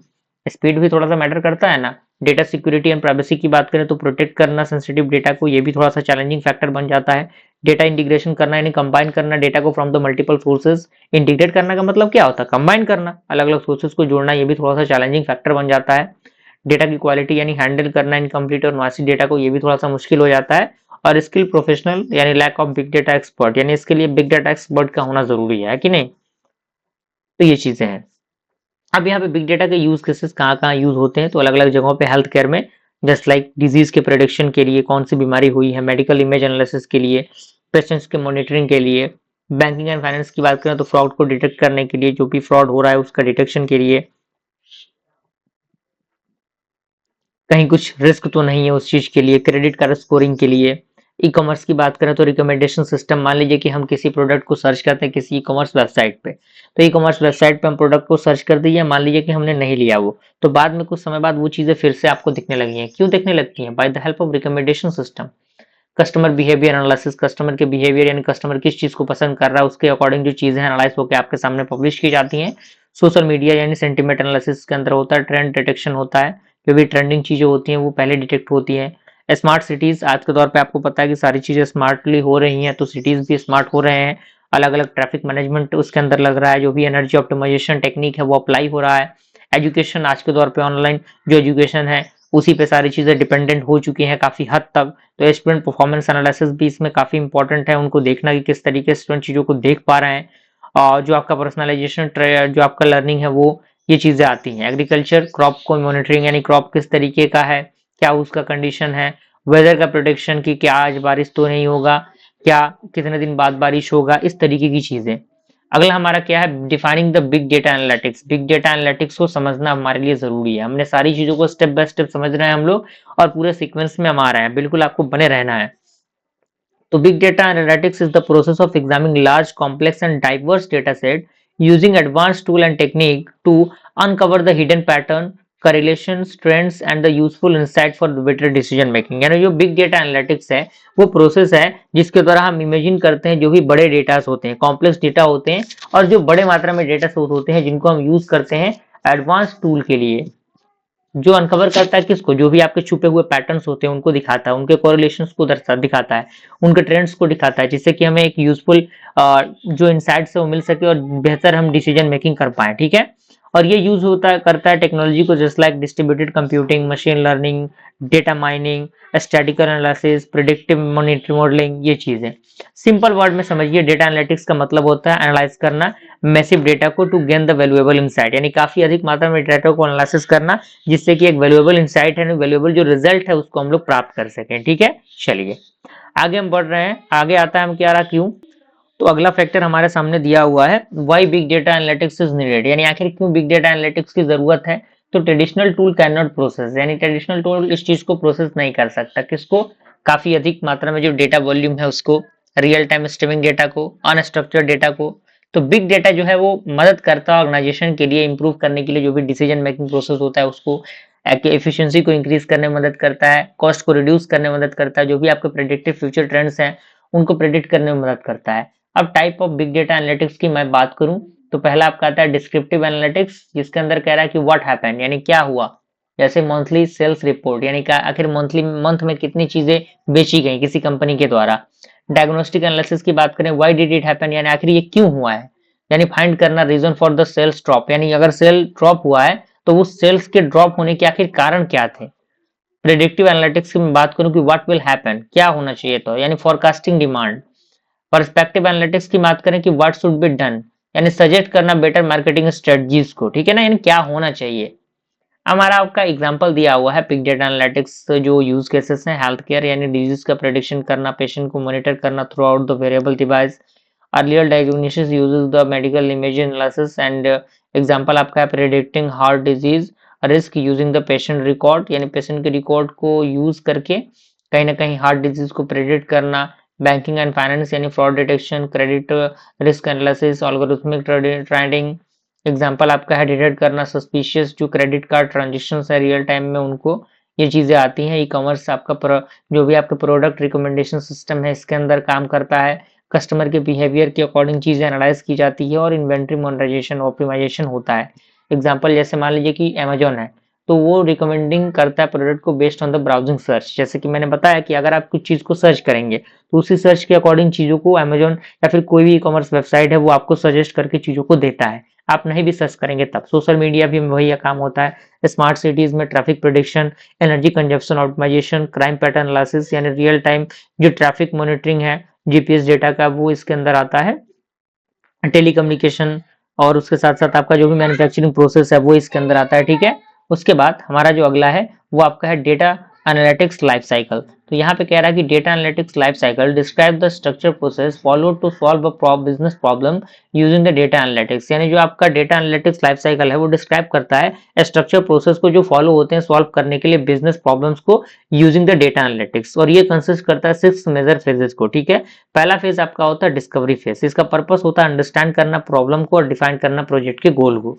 स्पीड भी थोड़ा सा मैटर करता है ना। डेटा सिक्योरिटी एंड प्राइवेसी की बात करें तो प्रोटेक्ट करना सेंसिटिव डेटा को, ये भी थोड़ा सा चैलेंजिंग फैक्टर बन जाता है। डेटा इंटीग्रेशन करना, यानी कंबाइन करना डेटा को from the multiple sources. Integrate करने का मतलब क्या होता है, कंबाइन करना, अलग अलग सोर्सेज को जोड़ना, ये भी थोड़ा सा चैलेंजिंग फैक्टर बन जाता है। डेटा की क्वालिटी यानी हैंडल करना इनकम्प्लीट और नॉइसी डेटा को, ये भी थोड़ा सा मुश्किल हो जाता है। और स्किल प्रोफेशनल यानी lack of big data expert, यानी इसके लिए बिग डेटा एक्सपर्ट का होना जरूरी है कि नहीं। तो ये चीजें हैं। अब यहाँ पे बिग डेटा के यूज केसेस कहाँ कहाँ यूज होते हैं, तो अलग अलग जगहों पे हेल्थ केयर में, जस्ट लाइक डिजीज के प्रोडिक्शन के लिए, कौन सी बीमारी हुई है, मेडिकल इमेज एनालिसिस के लिए, पेशेंट्स के मॉनिटरिंग के लिए। बैंकिंग एंड फाइनेंस की बात करें तो फ्रॉड को डिटेक्ट करने के लिए, जो भी फ्रॉड हो रहा है उसका डिटेक्शन के लिए, कहीं कुछ रिस्क तो नहीं है उस चीज के लिए, क्रेडिट कार्ड स्कोरिंग के लिए। ई कॉमर्स की बात करें तो रिकमेंडेशन सिस्टम, मान लीजिए कि हम किसी प्रोडक्ट को सर्च करते हैं किसी ई कॉमर्स वेबसाइट पे, तो ई कॉमर्स वेबसाइट पे हम प्रोडक्ट को सर्च कर दिए, मान लीजिए कि हमने नहीं लिया वो, तो बाद में कुछ समय बाद वो चीजें फिर से आपको दिखने लगी हैं। क्यों दिखने लगती हैं, by the help of recommendation system. Customer behaviour analysis, customer के बिहेवियर यानी कस्टमर किस चीज को पसंद कर रहा है उसके अकॉर्डिंग जो चीजें एनालाइज होकर आपके सामने पब्लिश की जाती हैं। सोशल मीडिया यानी सेंटीमेंट एनालिसिस के अंदर होता है, ट्रेंड डिटेक्शन होता है, जो भी ट्रेंडिंग चीजें होती हैं वो पहले डिटेक्ट होती हैं। स्मार्ट सिटीज, आज के दौर पे आपको पता है कि सारी चीजें स्मार्टली हो रही हैं, तो सिटीज भी स्मार्ट हो रहे हैं। अलग अलग ट्रैफिक मैनेजमेंट उसके अंदर लग रहा है, जो भी एनर्जी ऑप्टिमाइजेशन टेक्निक है वो अप्लाई हो रहा है। एजुकेशन, आज के दौर पे ऑनलाइन जो एजुकेशन है उसी पे सारी चीजें डिपेंडेंट हो चुकी हैं काफी हद तक। तो स्टूडेंट परफॉर्मेंस एनालिसिस भी इसमें काफी इंपॉर्टेंट है, उनको देखना कि किस तरीके से स्टूडेंट चीजों को देख पा रहे हैं। और जो आपका पर्सनलाइजेशन, जो आपका लर्निंग है वो, ये चीजें आती हैं। एग्रीकल्चर, क्रॉप को मॉनिटरिंग, यानी क्रॉप किस तरीके का है, क्या उसका कंडीशन है। वेदर का प्रोडिक्शन की, क्या आज बारिश तो नहीं होगा, क्या कितने दिन बाद बारिश होगा, इस तरीके की चीजें। अगला हमारा क्या है, defining the big data analytics. Big data analytics को समझना हमारे लिए जरूरी है। हमने सारी चीजों को स्टेप बाय स्टेप समझ रहे हैं हम लोग, और पूरे सीक्वेंस में हम आ रहे हैं, बिल्कुल आपको बने रहना है। तो big data analytics is the process of examining large complex and diverse data set using advance tool and technique to uncover the hidden pattern correlations trends and the useful insight for better decision making. यानी जो बिग डेटा एनालिटिक्स है वो प्रोसेस है जिसके द्वारा हम इमेजिन करते हैं जो भी बड़े डेटास होते हैं, कॉम्प्लेक्स डेटा होते हैं और जो बड़े मात्रा में डेटा सोर्स होते हैं जिनको हम यूज करते हैं एडवांस टूल के लिए, जो अनकवर करता है किसको, जो भी आपके छुपे हुए पैटर्न्स होते हैं उनको दिखाता है, उनके कोरिलेशंस को दिखाता है, उनके ट्रेंड्स को दिखाता है, जिससे कि हमें एक यूजफुल जो इनसाइट्स है वो मिल सके और बेहतर हम डिसीजन मेकिंग कर पाए। ठीक है, और ये यूज करता है टेक्नोलॉजी को, just like distributed computing, machine learning, data mining, statistical analysis, predictive modelling, ये चीजें। सिंपल वर्ड में समझिए, डेटा एनालिटिक्स का मतलब होता है एनालाइज करना मैसिव डेटा को to gain the valuable insight, यानी काफी अधिक मात्रा में डेटा को एनालिसिस करना जिससे कि एक वैल्यूएबल इनसाइट है, वैल्यूएबल जो रिजल्ट है उसको हम लोग प्राप्त कर सकें। ठीक है, चलिए आगे हम बढ़ रहे हैं। आगे आता है हम क्या रहा, क्यों। तो अगला फैक्टर हमारे सामने दिया हुआ है, why big data analytics is needed, यानी आखिर क्यों बिग डेटा एनालिटिक्स की जरूरत है। तो traditional tool can not process, यानी ट्रेडिशनल टूल इस चीज को प्रोसेस नहीं कर सकता, किसको, काफी अधिक मात्रा में जो डेटा वॉल्यूम है उसको, रियल टाइम स्ट्रीमिंग डेटा को, अनस्ट्रक्चर्ड डेटा को। तो बिग डेटा जो है वो मदद करता है ऑर्गेनाइजेशन के लिए इंप्रूव करने के लिए, जो भी डिसीजन मेकिंग प्रोसेस होता है उसको एफिशिएंसी को इंक्रीज करने में मदद करता है, कॉस्ट को रिड्यूस करने में मदद करता है, जो भी आपके प्रेडिक्टिव फ्यूचर ट्रेंड्स हैं उनको प्रेडिक्ट करने में मदद करता है। अब type of big data analytics की मैं बात करूं तो पहला आपका आता है डिस्क्रिप्टिव एनालिटिक्स, जिसके अंदर कह रहा है कि व्हाट हैपेंड, यानी क्या हुआ, जैसे मंथली सेल्स रिपोर्ट, यानी क्या आखिर मंथ में कितनी चीजें बेची गई किसी कंपनी के द्वारा। डायग्नोस्टिक एनालिसिस की बात करें, व्हाई डिड इट हैपन, यानी आखिर ये क्यों हुआ है, यानी फाइंड करना reason for the sales drop, यानी अगर सेल ड्रॉप हुआ है तो उस सेल्स के ड्रॉप होने के आखिर कारण क्या थे। प्रेडिक्टिव एनालिटिक्स की मैं बात करूं कि व्हाट विल हैपन, क्या होना चाहिए, तो यानी फोरकास्टिंग डिमांड। पर्सपेक्टिव एनालिटिक्स की बात करें कि व्हाट शुड बी डन, यानी सजेस्ट करना बेटर मार्केटिंग स्ट्रेटजीज को। ठीक है ना, यानी क्या होना चाहिए। हमारा आपका एग्जांपल दिया हुआ है बिग डेटा एनालिटिक्स जो यूज केसेस हैं, हेल्थ केयर, यानी डिजीज का प्रेडिक्शन करना, पेशेंट को मॉनिटर करना through out the variable device, earlier diagnosis uses the medical image analysis and example आपका है predicting heart disease risk using the patient record, यानी पेशेंट के रिकॉर्ड को यूज करके कहीं ना कहीं हार्ट डिजीज को प्रेडिक्ट करना। बैंकिंग एंड फाइनेंस यानी fraud detection, credit risk analysis, algorithmic trading, example आपका है डिटेक्ट करना सस्पिशियस जो क्रेडिट कार्ड ट्रांजेक्शन है रियल टाइम में उनको, ये चीजें आती हैं। ई कॉमर्स आपका जो भी आपका प्रोडक्ट रिकमेंडेशन सिस्टम है इसके अंदर काम करता है। कस्टमर के बिहेवियर के अकॉर्डिंग चीजें एनालाइज की जाती है और इन्वेंट्री मोनेटाइजेशन ऑप्टिमाइजेशन होता है। एग्जांपल जैसे मान लीजिए कि अमेजोन है तो वो रिकमेंडिंग करता है प्रोडक्ट को based on the browsing search, जैसे कि मैंने बताया कि अगर आप कुछ चीज को सर्च करेंगे तो उसी सर्च के अकॉर्डिंग चीजों को अमेजोन या फिर कोई भी ई कॉमर्स वेबसाइट है वो आपको सजेस्ट करके चीजों को देता है। आप नहीं भी सर्च करेंगे तब। सोशल मीडिया भी वही काम होता है। स्मार्ट सिटीज में traffic prediction, energy consumption optimisation, crime pattern analysis, यानी रियल टाइम जो ट्रैफिक मॉनिटरिंग है जीपीएस डेटा का वो इसके अंदर आता है। टेलीकम्युनिकेशन और उसके साथ साथ आपका जो भी मैन्युफैक्चरिंग प्रोसेस है वो इसके अंदर आता है। ठीक है, उसके बाद हमारा जो अगला है वो आपका है डेटा एनालिटिक्स लाइफ साइकिल। तो यहाँ पे कह रहा है कि data analytics life cycle describe the structure process follow to solve a business problem using the data analytics, यानी जो आपका डेटा एनालिटिक्स लाइफ साइकिल है वो डिस्क्राइब करता है स्ट्रक्चर प्रोसेस को जो फॉलो होते हैं सॉल्व करने के लिए बिजनेस प्रॉब्लम्स को यूजिंग द डेटा एनालिटिक्स, और ये कंसिस्ट करता है 6 मेजर फेजेस को। ठीक है, पहला फेज आपका होता है डिस्कवरी फेज, इसका पर्पस होता है अंडरस्टैंड करना प्रॉब्लम को और डिफाइन करना प्रोजेक्ट के गोल को।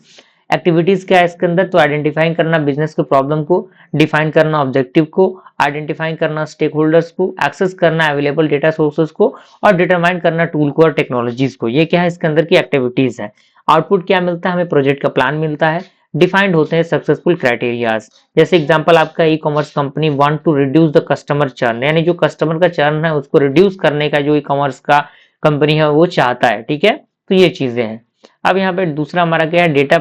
एक्टिविटीज क्या है इसके अंदर, तो आइडेंटिफाइंग करना बिजनेस के प्रॉब्लम को, डिफाइन करना ऑब्जेक्टिव को, आइडेंटिफाइंग करना स्टेक होल्डर्स को, एक्सेस करना अवेलेबल डेटा सोर्सेज को और डिटरमाइन करना टूल को और टेक्नोलॉजीज को। ये क्या है इसके अंदर की एक्टिविटीज है। आउटपुट क्या मिलता है हमें, प्रोजेक्ट का प्लान मिलता है। डिफाइंड होते हैं सक्सेसफुल क्राइटेरियाज, जैसे एग्जांपल आपका e commerce company want to reduce the customer churn, यानी जो कस्टमर का चर्न है उसको रिड्यूस करने का जो ई कॉमर्स का कंपनी है वो चाहता है। ठीक है, तो ये चीजें हैं। अब यहाँ पे दूसरा हमारा क्या है डेटा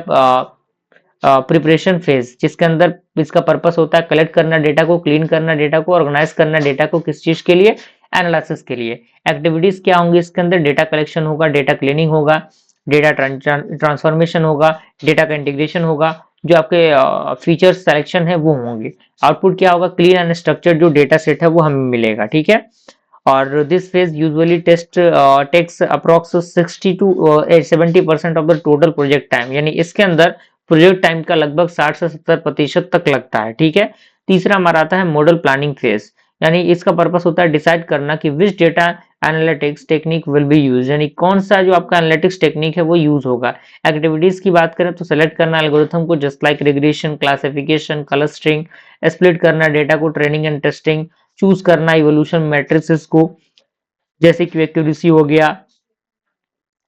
प्रिपरेशन फेज, जिसके अंदर इसका पर्पस होता है कलेक्ट करना डेटा को, क्लीन करना डेटा को, ऑर्गेनाइज करना डेटा को, किस चीज के लिए, एनालिसिस के लिए। एक्टिविटीज क्या होंगी इसके अंदर, डेटा कलेक्शन होगा, डेटा क्लीनिंग होगा, डेटा ट्रांसफॉर्मेशन होगा, डेटा का इंटीग्रेशन होगा, जो आपके फीचर सिलेक्शन है वो होंगे। आउटपुट क्या होगा, क्लीन एंड स्ट्रक्चर्ड जो डेटा सेट है वो हमें मिलेगा। ठीक है, और this phase usually takes approx 60 to 70% of the total project time, यानी इसके अंदर प्रोजेक्ट टाइम का लगभग 60 से 70% तक लगता है। ठीक है, तीसरा हमारा आता है मॉडल प्लानिंग फेज, यानी इसका पर्पस होता है डिसाइड करना कि which data analytics technique will be use, यानी कौन सा जो आपका एनालिटिक्स टेक्निक है वो यूज होगा। एक्टिविटीज की बात करें तो सेलेक्ट करना एल्गोरिथम को, just like regression, classification, clustering, split करना डेटा को, ट्रेनिंग एंड टेस्टिंग, चूज करना इवोल्यूशन मैट्रिसेस को, जैसे कि एक्यूरेसी हो गया,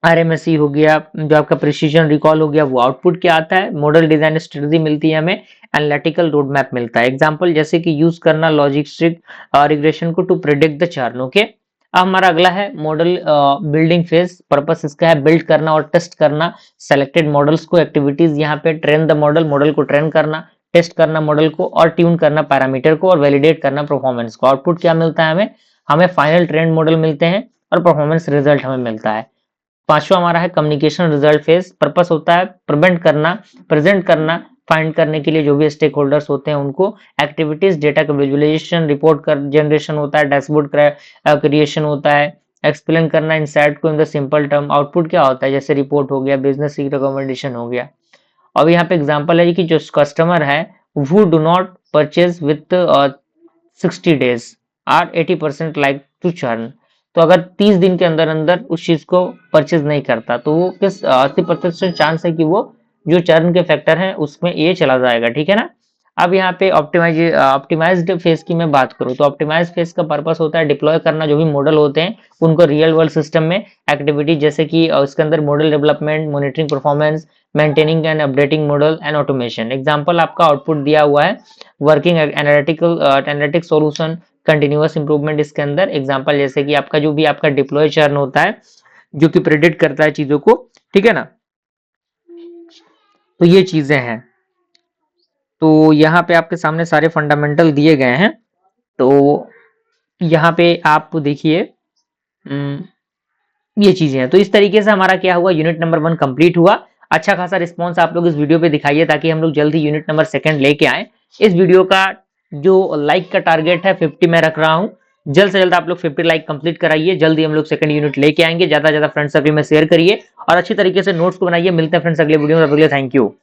आरएमएसई हो गया, जो आपका प्रिसीजन रिकॉल हो गया, वो आउटपुट क्या आता है, मॉडल डिजाइन स्ट्रेटजी मिलती है हमें, एनालिटिकल रोड मैप मिलता है। एग्जांपल जैसे कि यूज करना लॉजिस्टिक रिग्रेशन को to predict the churn. Okay, अब हमारा अगला है मॉडल बिल्डिंग फेज। पर्पस इसका है बिल्ड करना और टेस्ट करना सेलेक्टेड मॉडल्स को। एक्टिविटीज यहाँ पे ट्रेन द मॉडल, मॉडल को ट्रेन करना, टेस्ट करना मॉडल को, और ट्यून करना पैरामीटर को, और वैलिडेट करना परफॉर्मेंस को। आउटपुट क्या मिलता है हमें, हमें फाइनल ट्रेंड मॉडल मिलते हैं और परफॉर्मेंस रिजल्ट हमें मिलता है। पांचवा हमारा है कम्युनिकेशन रिजल्ट फेज। पर्पस होता है प्रेजेंट करना फाइंड करने के लिए जो भी स्टेक होल्डर्स होते हैं उनको। एक्टिविटीज डेटा का विजुअलाइजेशन, रिपोर्ट कर जनरेशन होता है, डैशबोर्ड क्रिएशन होता है, एक्सप्लेन करना इनसाइट को in the simple term. Output क्या होता है, जैसे रिपोर्ट हो गया, बिजनेस रिकमेंडेशन हो गया। अब यहाँ पे एग्जांपल है कि जो कस्टमर है who do not purchase with 60 days are 80% like to churn। तो अगर 30 दिन के अंदर अंदर उस चीज को परचेज नहीं करता तो वो किस 80% चांस है कि वो जो चर्न के फैक्टर है उसमें ये चला जाएगा। ठीक है ना। अब यहाँ पे ऑप्टिमाइज्ड फेज की मैं बात करूँ तो ऑप्टिमाइज फेज का पर्पस होता है डिप्लॉय करना जो भी मॉडल होते हैं उनको रियल वर्ल्ड सिस्टम में। एक्टिविटी जैसे कि इसके अंदर model development, monitoring performance, maintaining and updating model and automation. Example आपका आउटपुट दिया हुआ है working analytic solution, continuous improvement इसके अंदर। एग्जांपल जैसे कि आपका जो भी आपका डिप्लॉय चर्न होता है जो कि प्रेडिक्ट करता है चीजों को। ठीक है ना। तो ये चीजें हैं। तो यहाँ पे आपके सामने सारे फंडामेंटल दिए गए हैं। तो यहाँ पे आप देखिए ये चीजें हैं। तो इस तरीके से हमारा क्या हुआ, यूनिट नंबर 1 कंप्लीट हुआ। अच्छा खासा रिस्पॉन्स आप लोग इस वीडियो पे दिखाइए ताकि हम लोग जल्द ही यूनिट नंबर 2 लेके आए। इस वीडियो का जो लाइक का टारगेट है 50 मैं रख रहा हूँ। जल्द से जल्द आप लोग 50 लाइक कंप्लीट कराइए। जल्दी हम लोग 2nd यूनिट लेके आएंगे। ज्यादा से ज्यादा फ्रेंड्स सर्कल में शेयर करिए और अच्छी तरीके से नोट्स को बनाइए। मिलते हैं फ्रेंड्स अगले वीडियो में। Thank you.